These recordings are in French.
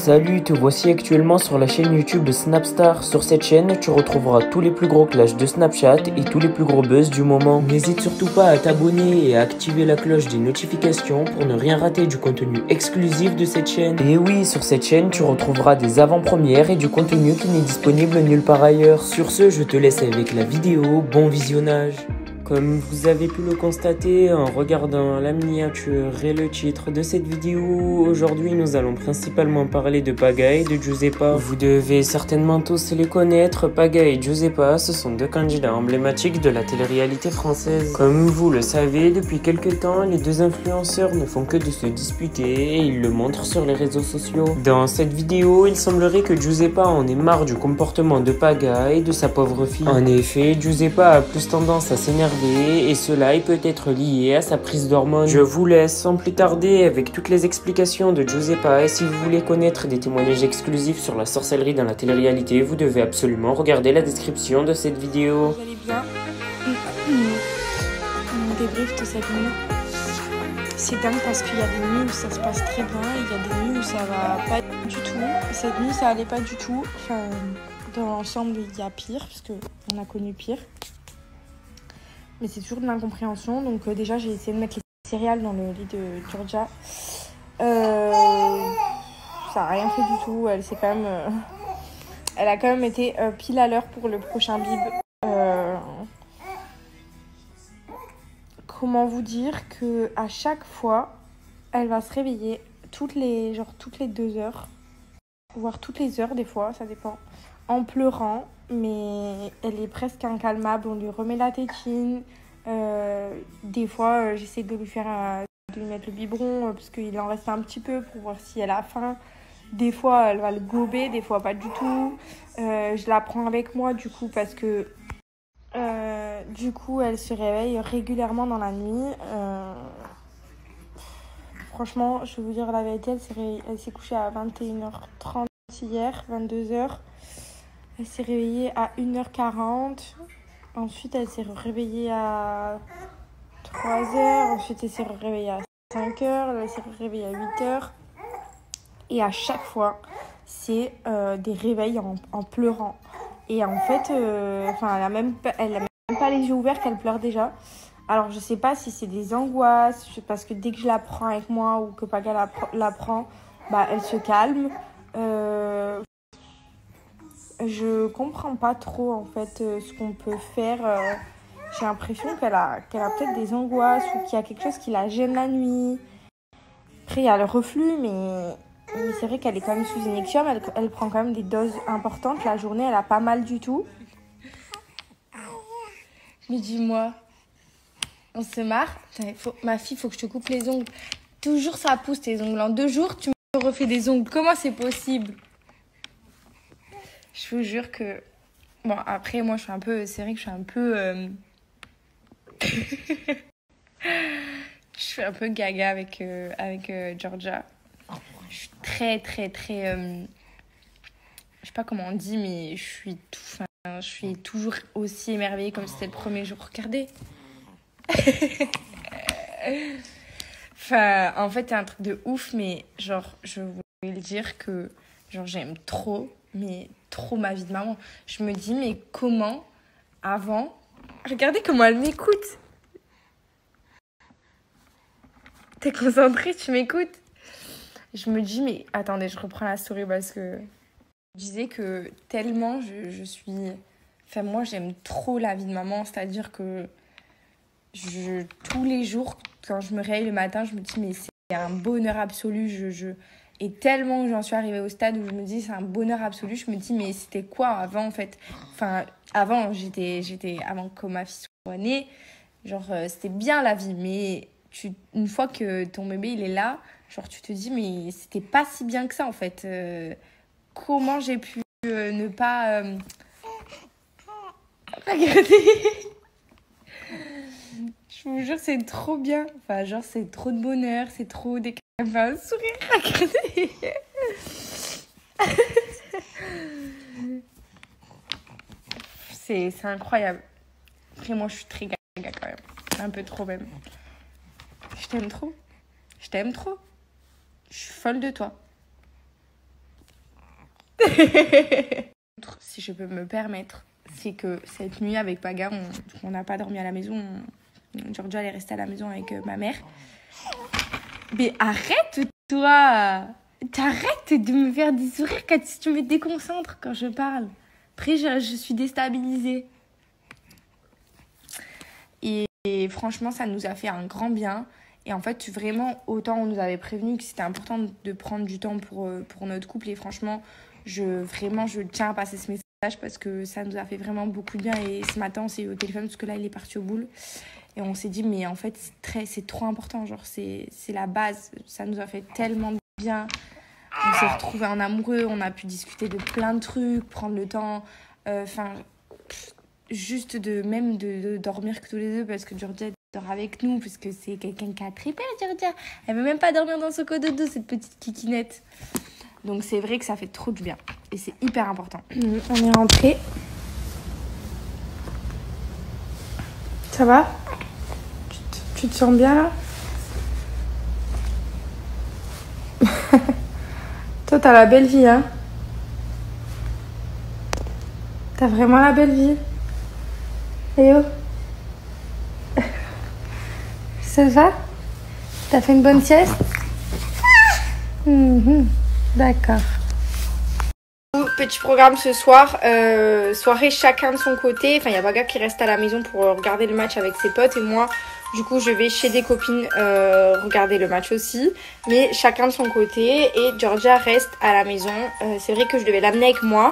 Salut, te voici actuellement sur la chaîne YouTube de Snapstar. Sur cette chaîne, tu retrouveras tous les plus gros clashs de Snapchat et tous les plus gros buzz du moment. N'hésite surtout pas à t'abonner et à activer la cloche des notifications pour ne rien rater du contenu exclusif de cette chaîne. Et oui, sur cette chaîne, tu retrouveras des avant-premières et du contenu qui n'est disponible nulle part ailleurs. Sur ce, je te laisse avec la vidéo. Bon visionnage. Comme vous avez pu le constater en regardant la miniature et le titre de cette vidéo, aujourd'hui nous allons principalement parler de Paga et de Giuseppa. Vous devez certainement tous les connaître, Paga et Giuseppa, ce sont deux candidats emblématiques de la télé-réalité française. Comme vous le savez, depuis quelques temps, les deux influenceurs ne font que de se disputer et ils le montrent sur les réseaux sociaux. Dans cette vidéo, il semblerait que Giuseppa en ait marre du comportement de Paga et de sa pauvre fille. En effet, Giuseppa a plus tendance à s'énerver et cela est peut-être lié à sa prise d'hormones. Je vous laisse sans plus tarder avec toutes les explications de Giuseppa et si vous voulez connaître des témoignages exclusifs sur la sorcellerie dans la télé-réalité, vous devez absolument regarder la description de cette vidéo. Vous allez bien? On débrief de cette nuit. C'est dingue parce qu'il y a des nuits où ça se passe très bien et il y a des nuits où ça va pas du tout. Cette nuit ça allait pas du tout. Enfin, dans l'ensemble il y a pire parce qu'on a connu pire. Mais c'est toujours de l'incompréhension. Donc déjà, j'ai essayé de mettre les céréales dans le lit de Georgia. Ça n'a rien fait du tout. Elle s'est quand même... elle a quand même été pile à l'heure pour le prochain bib. Comment vous dire que à chaque fois, elle va se réveiller toutes les 2 heures. Voire toutes les heures des fois, ça dépend. En pleurant. Mais elle est presque incalmable, on lui remet la tétine. Des fois, j'essaie de lui mettre le biberon parce qu'il en reste un petit peu pour voir si elle a faim. Des fois, elle va le gober, des fois pas du tout. Je la prends avec moi du coup parce que du coup, elle se réveille régulièrement dans la nuit. Franchement, je vais vous dire la vérité, elle s'est couchée à 21h30 hier, 22h. Elle s'est réveillée à 1h40. Ensuite, elle s'est réveillée à 3h. Ensuite, elle s'est réveillée à 5h. Elle s'est réveillée à 8h. Et à chaque fois, c'est des réveils en pleurant. Et en fait, elle a même pas les yeux ouverts qu'elle pleure déjà. Alors, je sais pas si c'est des angoisses. Parce que dès que je la prends avec moi ou que Paga la prend, bah, elle se calme. Je comprends pas trop en fait ce qu'on peut faire. J'ai l'impression qu'elle a peut-être des angoisses ou qu'il y a quelque chose qui la gêne la nuit. Après, il y a le reflux, mais c'est vrai qu'elle est quand même sous Nexium. Elle prend quand même des doses importantes. La journée, elle a pas mal du tout. Mais dis-moi, on se marre. Ma fille, faut que je te coupe les ongles. Toujours ça pousse tes ongles. En 2 jours, tu me refais des ongles. Comment c'est possible ? Je vous jure que... Bon, après, moi, c'est vrai que je suis un peu... je suis un peu gaga avec Georgia. Je suis très, très, très... je sais pas comment on dit, mais je suis toujours aussi émerveillée comme si c'était le premier jour. Regardez. En fait, c'est un truc de ouf, mais genre, je voulais le dire que genre, j'aime trop, mais trop ma vie de maman. Je me dis, mais comment avant... Regardez comment elle m'écoute. T'es concentrée, tu m'écoutes. Je me dis, mais attendez, je reprends la story parce que je disais que tellement je suis... Enfin, moi, j'aime trop la vie de maman, c'est-à-dire que tous les jours, quand je me réveille le matin, je me dis, mais c'est un bonheur absolu. Et tellement que j'en suis arrivée au stade où je me dis, c'est un bonheur absolu, je me dis, mais c'était quoi avant, en fait ? Enfin, avant, avant que ma fille soit née, genre, c'était bien la vie. Mais une fois que ton bébé, il est là, genre, tu te dis, mais c'était pas si bien que ça, en fait. Comment j'ai pu ne pas... Regardez. Je vous jure, c'est trop bien. Enfin, genre, c'est trop de bonheur, c'est trop des... Enfin, un sourire, regardez. C'est incroyable. Après, moi, je suis très gaga quand même. Un peu trop même. Je t'aime trop. Je t'aime trop. Je suis folle de toi. Si je peux me permettre, c'est que cette nuit avec Paga, on n'a pas dormi à la maison. Georgia, elle est restée à la maison avec ma mère. Mais arrête, toi! T'arrêtes de me faire des sourires quand tu me déconcentres quand je parle. Après, je suis déstabilisée. Et franchement, ça nous a fait un grand bien. Et en fait, vraiment, autant on nous avait prévenu que c'était important de prendre du temps pour notre couple. Et franchement, je tiens à passer ce message parce que ça nous a fait vraiment beaucoup de bien. Et ce matin, on s'est eu au téléphone parce que là, il est parti au boule. Et on s'est dit, mais en fait, c'est trop important. Genre, c'est la base. Ça nous a fait tellement de bien. On s'est retrouvés en amoureux. On a pu discuter de plein de trucs, prendre le temps. Juste de dormir que tous les deux parce que Georgia dort avec nous parce que c'est quelqu'un qui a très peur, Georgia. Elle veut même pas dormir dans son cododo, cette petite kikinette. Donc c'est vrai que ça fait trop du bien et c'est hyper important. On est rentré. Ça va? Tu te sens bien là? Toi t'as la belle vie, hein? T'as vraiment la belle vie. Eh oh. Ça va? T'as fait une bonne sieste? D'accord. Petit programme ce soir, soirée chacun de son côté. Enfin, il y a Baga qui reste à la maison pour regarder le match avec ses potes et moi, du coup, je vais chez des copines regarder le match aussi. Mais chacun de son côté et Georgia reste à la maison. C'est vrai que je devais l'amener avec moi.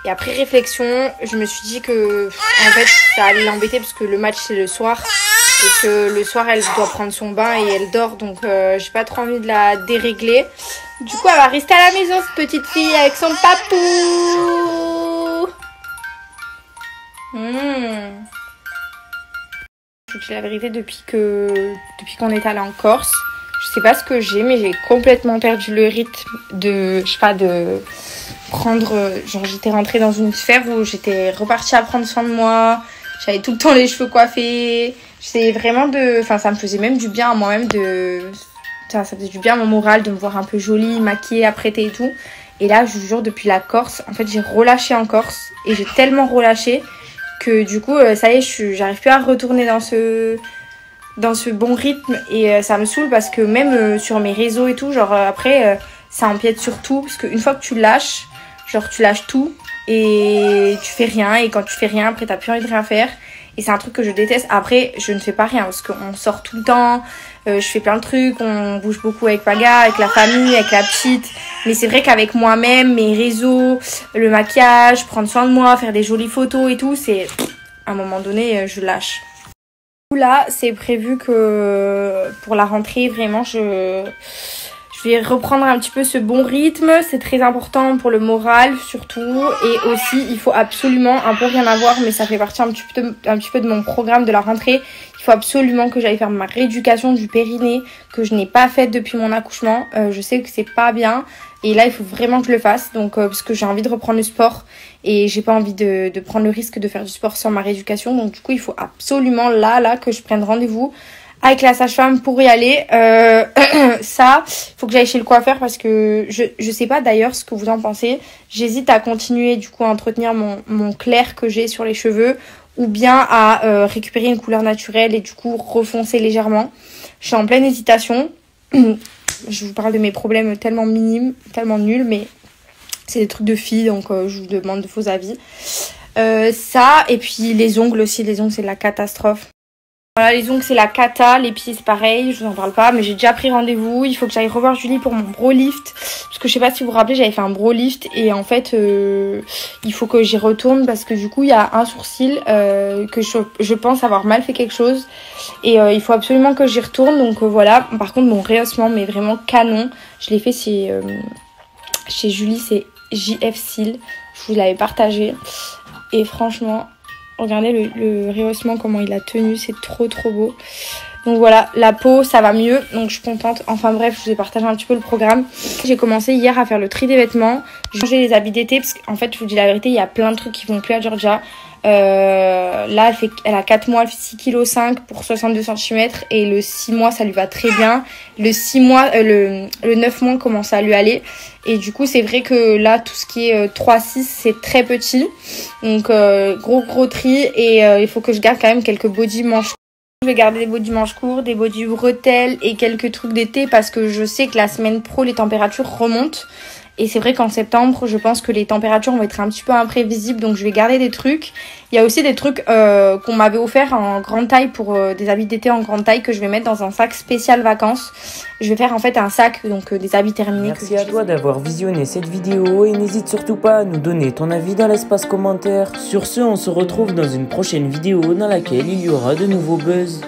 Et après réflexion, je me suis dit que en fait, ça allait l'embêter parce que le match c'est le soir. Et que le soir, elle doit prendre son bain et elle dort. Donc, j'ai pas trop envie de la dérégler. Du coup, elle va rester à la maison, cette petite fille, avec son papou. Je dis la vérité, depuis qu'on est allé en Corse, je sais pas ce que j'ai, mais j'ai complètement perdu le rythme de prendre... Genre, j'étais rentrée dans une sphère où j'étais repartie à prendre soin de moi. J'avais tout le temps les cheveux coiffés. C'est vraiment Enfin, ça me faisait même du bien à moi-même ça faisait du bien à mon moral de me voir un peu jolie, maquillée, apprêtée et tout. Et là, je vous jure, depuis la Corse, en fait, j'ai relâché en Corse. Et j'ai tellement relâché que du coup, ça y est, j'arrive plus à retourner dans ce bon rythme. Et ça me saoule parce que même sur mes réseaux et tout, genre après, ça empiète sur tout. Parce qu'une fois que tu lâches, genre tu lâches tout et tu fais rien. Et quand tu fais rien, après, t'as plus envie de rien faire. Et c'est un truc que je déteste. Après, je ne fais pas rien parce qu'on sort tout le temps. Je fais plein de trucs. On bouge beaucoup avec Paga, avec la famille, avec la petite. Mais c'est vrai qu'avec moi-même, mes réseaux, le maquillage, prendre soin de moi, faire des jolies photos et tout, c'est... À un moment donné, je lâche. Là, c'est prévu que pour la rentrée, vraiment, je vais reprendre un petit peu ce bon rythme. C'est très important pour le moral, surtout. Et aussi, il faut absolument, un peu rien à voir, mais ça fait partie un petit peu de mon programme de la rentrée. Il faut absolument que j'aille faire ma rééducation du périnée, que je n'ai pas faite depuis mon accouchement. Je sais que c'est pas bien. Et là, il faut vraiment que je le fasse. Donc, parce que j'ai envie de reprendre le sport. Et j'ai pas envie de prendre le risque de faire du sport sans ma rééducation. Donc, du coup, il faut absolument là, que je prenne rendez-vous avec la sage-femme pour y aller. Ça, faut que j'aille chez le coiffeur parce que je sais pas d'ailleurs ce que vous en pensez. J'hésite à continuer du coup à entretenir mon clair que j'ai sur les cheveux ou bien à récupérer une couleur naturelle et du coup refoncer légèrement. Je suis en pleine hésitation. Je vous parle de mes problèmes tellement minimes, tellement nuls, mais c'est des trucs de filles, donc je vous demande de vos avis. Ça, et puis les ongles aussi. Les ongles, c'est de la catastrophe. Voilà, les ongles, c'est la cata. Les pieds, c'est pareil. Je vous en parle pas, mais j'ai déjà pris rendez-vous. Il faut que j'aille revoir Julie pour mon bro lift. Parce que je sais pas si vous vous rappelez, j'avais fait un bro lift. Et en fait, il faut que j'y retourne parce que du coup, il y a un sourcil que je pense avoir mal fait quelque chose. Et il faut absolument que j'y retourne. Donc voilà. Par contre, mon rehaussement, mais vraiment canon. Je l'ai fait chez Julie, c'est JF Seal. Je vous l'avais partagé. Et franchement... Regardez le rehaussement, comment il a tenu, c'est trop beau. Donc voilà, la peau, ça va mieux. Donc je suis contente. Enfin bref, je vous ai partagé un petit peu le programme. J'ai commencé hier à faire le tri des vêtements. J'ai changé les habits d'été parce qu'en fait, je vous dis la vérité, il y a plein de trucs qui vont plus à Georgia. Là, elle a 4 mois, elle fait 6,5 kg pour 62 cm. Et le 6 mois, ça lui va très bien. Le 6 mois, le 9 mois commence à lui aller. Et du coup, c'est vrai que là, tout ce qui est 3-6, c'est très petit. Donc, gros tri. Et il faut que je garde quand même quelques body manches. Je vais garder des bodys manches courts, des bodys bretelles et quelques trucs d'été parce que je sais que la semaine pro, les températures remontent. Et c'est vrai qu'en septembre, je pense que les températures vont être un petit peu imprévisibles, donc je vais garder des trucs. Il y a aussi des trucs qu'on m'avait offert en grande taille pour des habits d'été en grande taille que je vais mettre dans un sac spécial vacances. Je vais faire en fait un sac, donc des habits terminés. Merci à toi d'avoir visionné cette vidéo et n'hésite surtout pas à nous donner ton avis dans l'espace commentaire. Sur ce, on se retrouve dans une prochaine vidéo dans laquelle il y aura de nouveaux buzz.